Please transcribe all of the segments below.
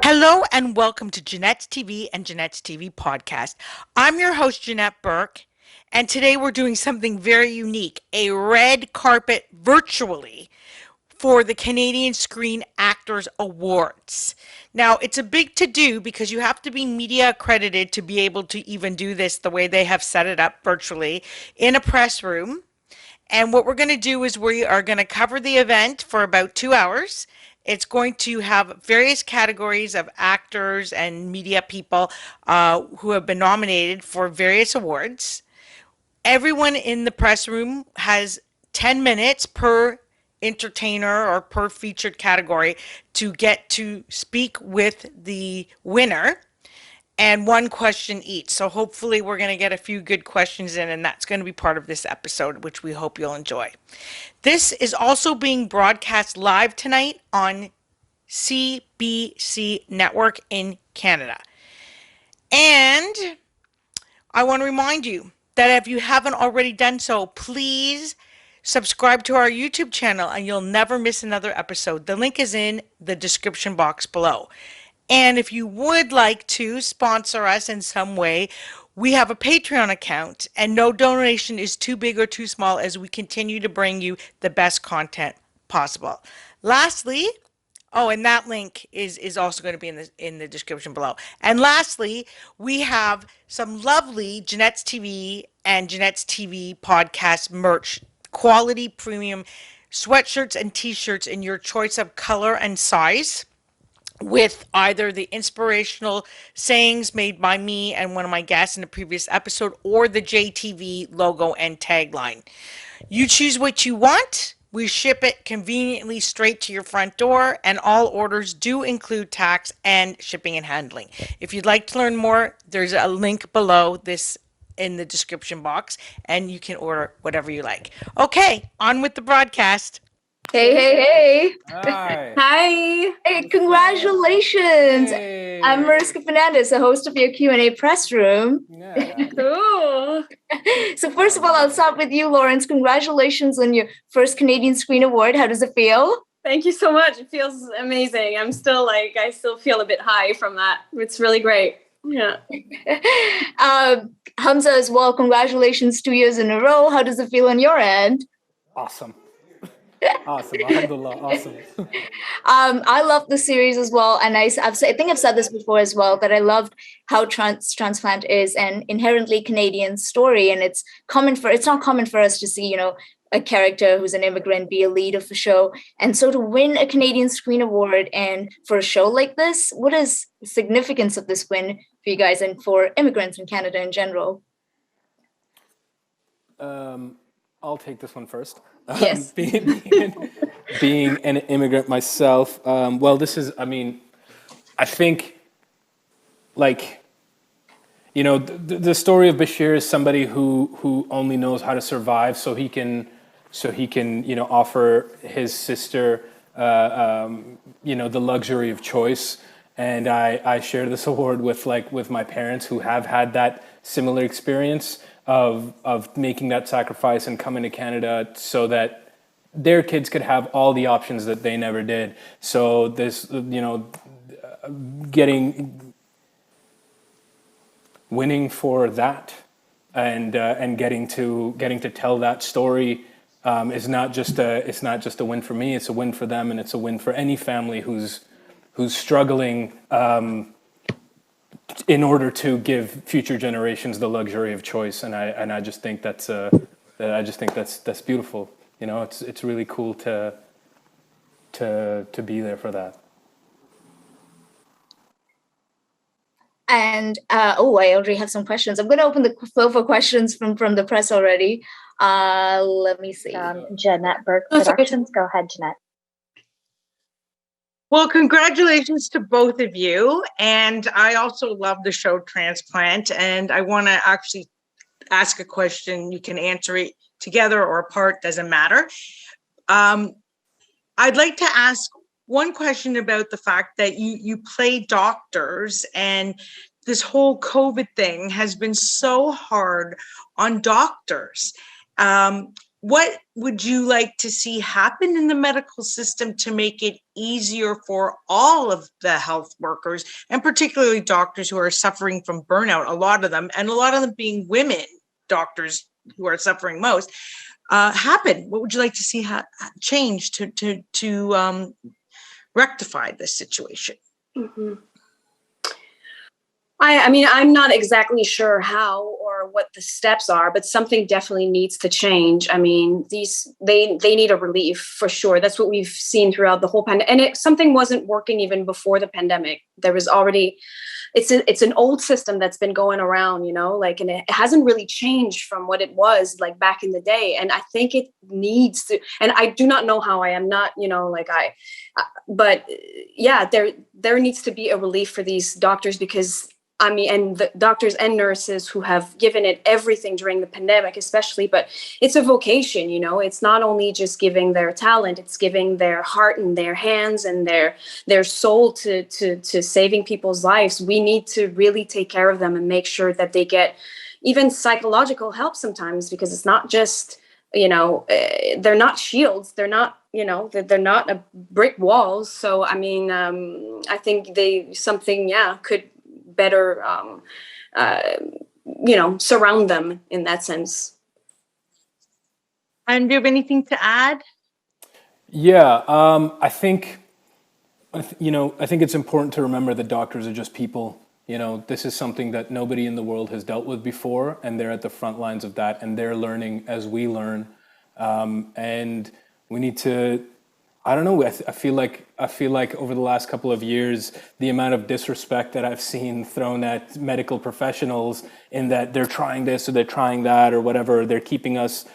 Hello and welcome to Janette's TV and Janette's TV podcast. I'm your host, Janette Burke, and today we're doing something very unique, a red carpet virtually for the Canadian Screen Actors Awards. Now, it's a big to-do because you have to be media accredited to be able to even do this the way they have set it up virtually in a press room. And what we're going to do is we are going to cover the event for about 2 hours. It's going to have various categories of actors and media people who have been nominated for various awards. Everyone in the press room has 10 minutes per entertainer or per featured category to get to speak with the winner, and one question each. So hopefully we're going to get a few good questions in, and that's going to be part of this episode, which we hope you'll enjoy. This is also being broadcast live tonight on CBC Network in Canada. And I want to remind you that if you haven't already done so, please subscribe to our YouTube channel and you'll never miss another episode. The link is in the description box below. And if you would like to sponsor us in some way, we have a Patreon account, and no donation is too big or too small as we continue to bring you the best content possible. Lastly, and that link is also going to be in the description below. And lastly, we have some lovely Janette's TV and Janette's TV podcast merch, quality premium sweatshirts and t-shirts in your choice of color and size, with either the inspirational sayings made by me and one of my guests in a previous episode or the JTV logo and tagline. You choose what you want. We ship it conveniently straight to your front door, and all orders do include tax and shipping and handling. If you'd like to learn more, there's a link below this in the description box, and you can order whatever you like. Okay, on with the broadcast. Hey. Hi. Hi. Hey, congratulations. Hey. I'm Mariska Fernandez, the host of your Q&A press room. Yeah. Cool. So first of all, I'll start with you, Laurence. Congratulations on your first Canadian Screen Award. How does it feel? Thank you so much. It feels amazing. I still feel a bit high from that. It's really great. Yeah. Hamza as well, congratulations 2 years in a row. How does it feel on your end? Awesome. Alhamdulillah, awesome. I love the series as well, and I think I've said this before as well, that I loved how Transplant is an inherently Canadian story, and it's not common for us to see, a character who's an immigrant be a lead of a show. And so to win a Canadian Screen Award and for a show like this, what is the significance of this win for you guys and for immigrants in Canada in general? I'll take this one first. Yes. Being an immigrant myself, I think, the story of Bashir is somebody who only knows how to survive so he can offer his sister, the luxury of choice. And I share this award with my parents who have had that similar experience of making that sacrifice and coming to Canada so that their kids could have all the options that they never did. So this, winning for that and getting to tell that story is not just a win for me. It's a win for them, and it's a win for any family who's struggling in order to give future generations the luxury of choice. And I just think that's beautiful. It's really cool to be there for that. And I already have some questions. I'm going to open the floor for questions from the press already. Let me see. Janette Burke Productions. Go ahead, Janette. Well, congratulations to both of you. And I also love the show Transplant. And I want to actually ask a question. You can answer it together or apart, doesn't matter. I'd like to ask one question about the fact that you play doctors, and this whole COVID thing has been so hard on doctors. what would you like to see happen in the medical system to make it easier for all of the health workers, and particularly doctors who are suffering from burnout, a lot of them being women doctors who are suffering most, happen? What would you like to see change to rectify this situation? Mm-hmm. I mean, I'm not exactly sure how or what the steps are, but something definitely needs to change. I mean, they need a relief for sure. That's what we've seen throughout the whole pandemic. And something wasn't working even before the pandemic. There was already, it's an old system that's been going around, and it hasn't really changed from what it was like back in the day. And I think it needs to, and I do not know how. I am not, but yeah, there needs to be a relief for these doctors, because and the doctors and nurses who have given it everything during the pandemic, especially, but it's a vocation, it's not only just giving their talent, it's giving their heart and their hands and their soul to saving people's lives. We need to really take care of them and make sure that they get even psychological help sometimes, because it's not just, they're not shields. They're not, they're not a brick walls. So, I mean, I think could better surround them in that sense. And do you have anything to add? Yeah, I think it's important to remember that doctors are just people. This is something that nobody in the world has dealt with before, and they're at the front lines of that, and they're learning as we learn. And we need to, I don't know, I feel like over the last couple of years, the amount of disrespect that I've seen thrown at medical professionals, in that they're trying this or they're trying that or whatever, they're keeping us.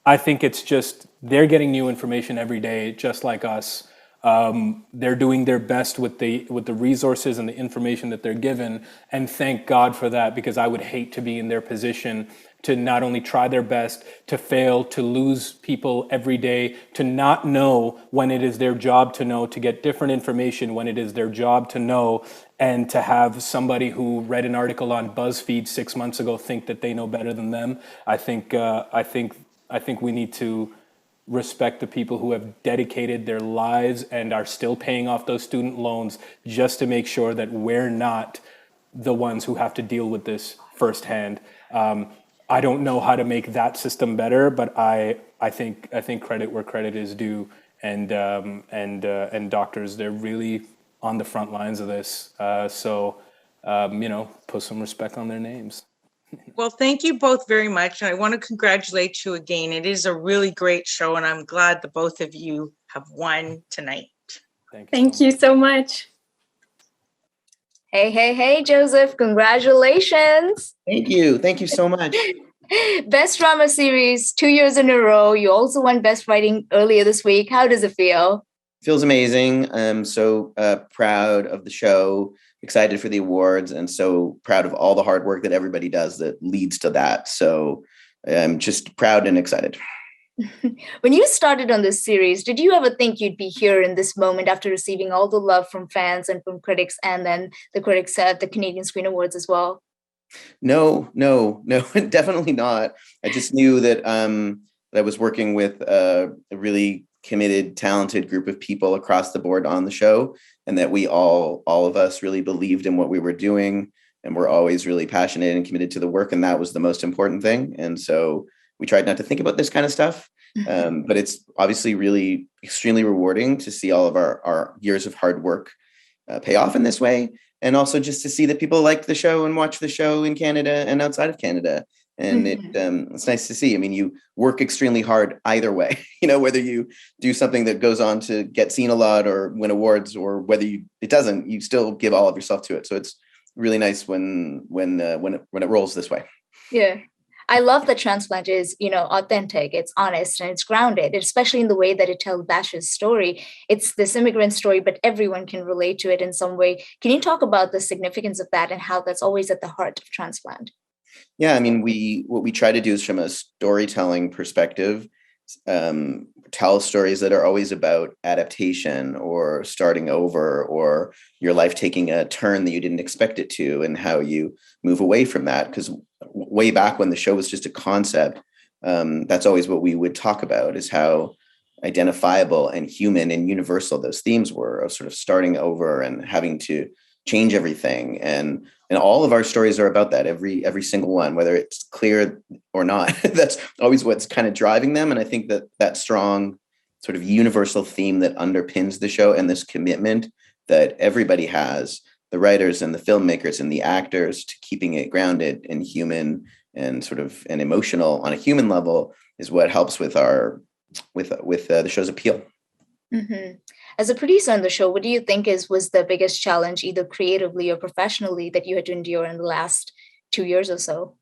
I think it's just, they're getting new information every day, just like us. They're doing their best with the resources and the information that they're given, and thank God for that, because I would hate to be in their position, to not only try their best, to fail, to lose people every day, to not know when it is their job to know, to get different information when it is their job to know, and to have somebody who read an article on BuzzFeed 6 months ago think that they know better than them. I think we need to respect the people who have dedicated their lives and are still paying off those student loans, just to make sure that we're not the ones who have to deal with this firsthand. I don't know how to make that system better, but I think credit where credit is due, and doctors, they're really on the front lines of this. So put some respect on their names. Well, thank you both very much. And I want to congratulate you again. It is a really great show, and I'm glad the both of you have won tonight. Thank you so much. Hey, Joseph, congratulations. Thank you. Thank you so much. Best drama series 2 years in a row. You also won best writing earlier this week. How does it feel? Feels amazing. I'm so proud of the show, excited for the awards, and so proud of all the hard work that everybody does that leads to that. So I'm just proud and excited. When you started on this series, did you ever think you'd be here in this moment after receiving all the love from fans and from critics, and then the critics at the Canadian Screen Awards as well? No, definitely not. I just knew that I was working with a really committed, talented group of people across the board on the show, and that we all of us really believed in what we were doing, and we're always really passionate and committed to the work, and that was the most important thing. And so we tried not to think about this kind of stuff, but it's obviously really extremely rewarding to see all of our years of hard work pay off in this way. And also just to see that people like the show and watch the show in Canada and outside of Canada. And it's nice to see. I mean, you work extremely hard either way, whether you do something that goes on to get seen a lot or win awards, or whether it doesn't, you still give all of yourself to it. So it's really nice when it rolls this way. Yeah. I love that Transplant is, authentic, it's honest, and it's grounded, especially in the way that it tells Bashir's story. It's this immigrant story, but everyone can relate to it in some way. Can you talk about the significance of that and how that's always at the heart of Transplant? Yeah, I mean, what we try to do is, from a storytelling perspective, tell stories that are always about adaptation or starting over, or your life taking a turn that you didn't expect it to, and how you move away from that. Because way back when the show was just a concept, that's always what we would talk about, is how identifiable and human and universal those themes were, of sort of starting over and having to change everything. And all of our stories are about that, every single one, whether it's clear or not. That's always what's kind of driving them. And I think that strong sort of universal theme that underpins the show, and this commitment that everybody has, the writers and the filmmakers and the actors, to keeping it grounded and human and sort of and emotional on a human level, is what helps with the show's appeal. Mm-hmm. As a producer on the show, what do you think was the biggest challenge, either creatively or professionally, that you had to endure in the last 2 years or so?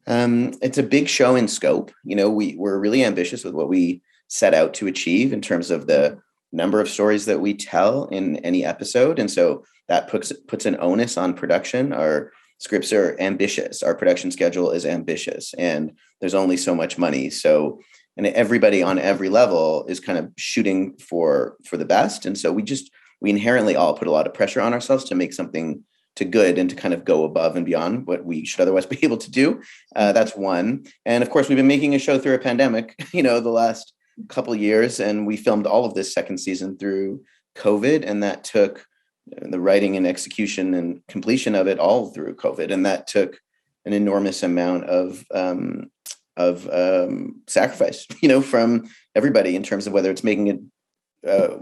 It's a big show in scope. We're really ambitious with what we set out to achieve in terms of the number of stories that we tell in any episode. And so that puts an onus on production. Our scripts are ambitious. Our production schedule is ambitious, and there's only so much money. So, and everybody on every level is kind of shooting for the best. And so we inherently all put a lot of pressure on ourselves to make something to good and to kind of go above and beyond what we should otherwise be able to do. That's one. And of course, we've been making a show through a pandemic, the last couple of years, and we filmed all of this second season through COVID, and that took the writing and execution and completion of it all through COVID. And that took an enormous amount of sacrifice, from everybody, in terms of whether it's making it,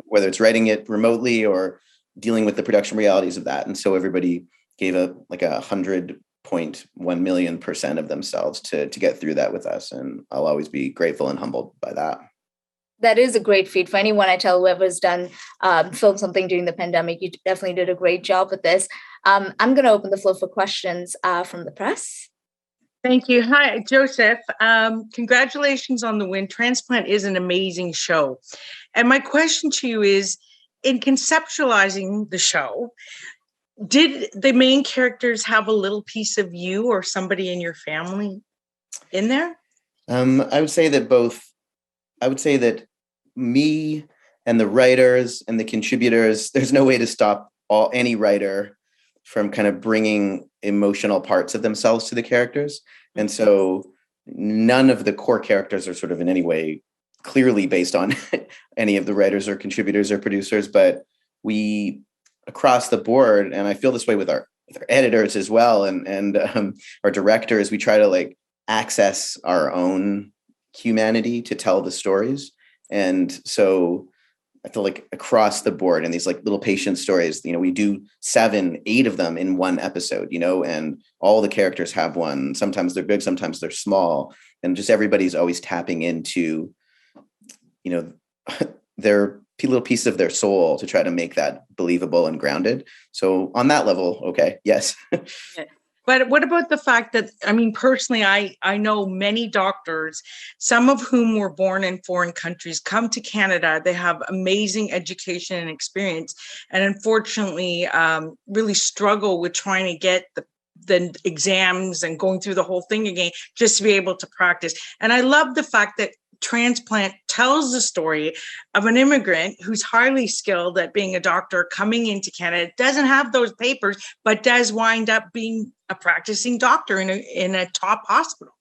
whether it's writing it remotely or dealing with the production realities of that. And so everybody gave a 100.1 million% of themselves to get through that with us. And I'll always be grateful and humbled by that. That is a great feat. For anyone, I tell whoever's done film something during the pandemic, you definitely did a great job with this. I'm going to open the floor for questions from the press. Thank you. Hi, Joseph. Congratulations on the win. Transplant is an amazing show. And my question to you is, in conceptualizing the show, did the main characters have a little piece of you or somebody in your family in there? I would say that me and the writers and the contributors, there's no way to stop any writer from kind of bringing emotional parts of themselves to the characters. And so none of the core characters are sort of in any way clearly based on any of the writers or contributors or producers, but we, across the board, and I feel this way with our editors as well, and our directors, we try to access our own humanity to tell the stories. And so I feel like across the board in these little patient stories, we do 7, 8 of them in one episode, and all the characters have one. Sometimes they're big, sometimes they're small, and just everybody's always tapping into, their little piece of their soul to try to make that believable and grounded. So on that level, okay, yes. But what about the fact that, personally, I know many doctors, some of whom were born in foreign countries, come to Canada. They have amazing education and experience, and unfortunately really struggle with trying to get the exams and going through the whole thing again just to be able to practice. And I love the fact that Transplant tells the story of an immigrant who's highly skilled at being a doctor coming into Canada, doesn't have those papers, but does wind up being a practicing doctor in a top hospital.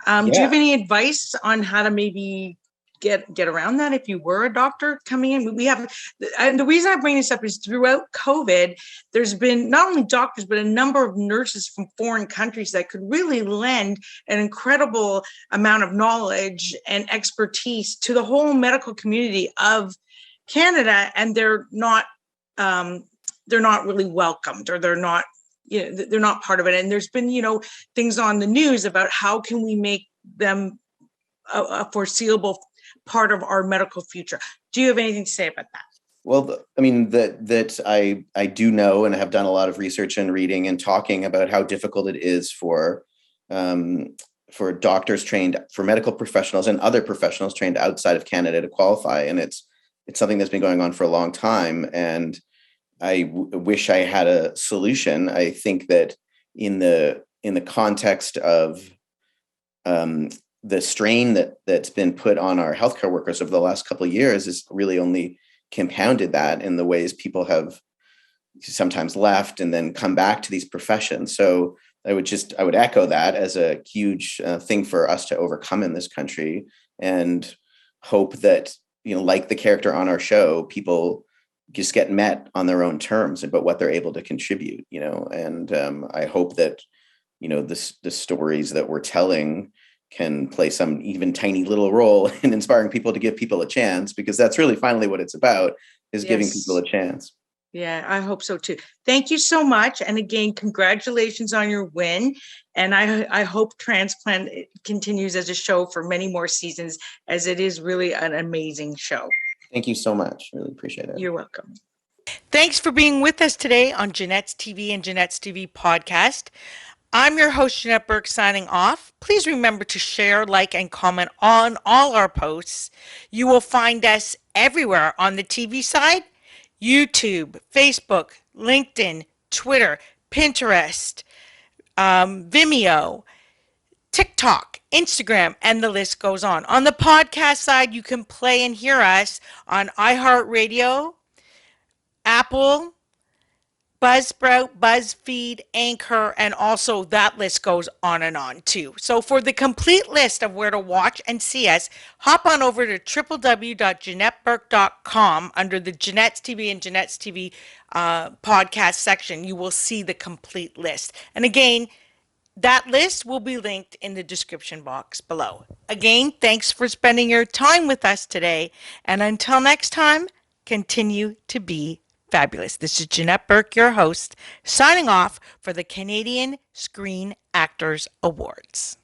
Do you have any advice on how to maybe get around that if you were a doctor coming in? We have, and the reason I bring this up is throughout COVID, there's been not only doctors, but a number of nurses from foreign countries that could really lend an incredible amount of knowledge and expertise to the whole medical community of Canada, and they're not really welcomed, or they're not part of it. And there's been, things on the news about how can we make them a foreseeable part of our medical future. Do you have anything to say about that? Well, I do know, and I have done a lot of research and reading and talking about how difficult it is for doctors trained, for medical professionals and other professionals trained outside of Canada to qualify. And it's something that's been going on for a long time. And I wish I had a solution. I think that in the context of the strain that's been put on our healthcare workers over the last couple of years is really only compounded that in the ways people have sometimes left and then come back to these professions. So I would echo that as a huge thing for us to overcome in this country, and hope that, like the character on our show, people just get met on their own terms about what they're able to contribute, and I hope that, the stories that we're telling can play some even tiny little role in inspiring people to give people a chance, because that's really finally what it's about, is giving people a chance. Yeah, I hope so too. Thank you so much. And again, congratulations on your win. And I hope Transplant continues as a show for many more seasons, as it is really an amazing show. Thank you so much. Really appreciate it. You're welcome. Thanks for being with us today on Janette's TV and Janette's TV podcast. I'm your host, Janette Burke, signing off. Please remember to share, like, and comment on all our posts. You will find us everywhere on the TV side: YouTube, Facebook, LinkedIn, Twitter, Pinterest, Vimeo, TikTok, Instagram, and the list goes on. On the podcast side, you can play and hear us on iHeartRadio, Apple, Buzzsprout, BuzzFeed, Anchor, and also that list goes on and on too. So for the complete list of where to watch and see us, hop on over to www.janetteburke.com under the Janette's TV and Janette's TV podcast section. You will see the complete list. And again, that list will be linked in the description box below. Again, thanks for spending your time with us today. And until next time, continue to be fabulous. This is Janette Burke, your host, signing off for the Canadian Screen Actors Awards.